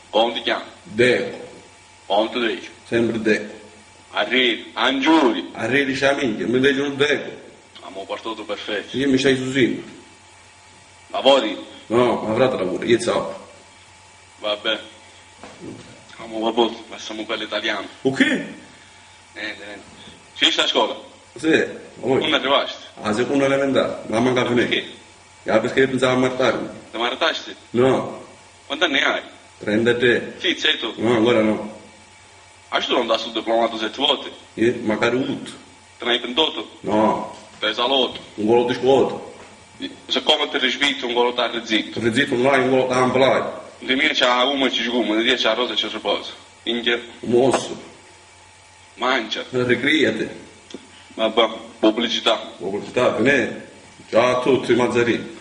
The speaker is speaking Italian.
Come ti chiami? Deco, Come ti dici? sempre Deco. Arrivi, Angiuri. Arrivi c'è la minchia, mi dicono Deco. Abbiamo portato perfetto. Io mi stai su sì. Lavori? No, ma frate lavora, io so. Vabbè. Abbiamo proprio, passiamo per l'italiano. Ok? Niente. Finisci la scuola? Sì, ma Non voi? arrivaste? La seconda elementare, ma manca finire. Perché? Perché pensavo a martarmi. Ti maritaste? No, Quanti anni hai? 33. Sì, sei tu. No, ancora no. Hai tu non dato sul diplomato 7 volte? Io magari avuto. Te ne hai 28? No, Te hai salotto? un golo di scuola. Se come ti risvito un golo tardi zitto. Se zitto non hai un golo da amplare. Di me c'ha uno e ci come, di te c'ha rosa e ci riposa. Inghia, Un mosso. mangia. Ricriate. Vabbè, pubblicità. Pubblicità, ne? Ciao a tutti, Mazzarini.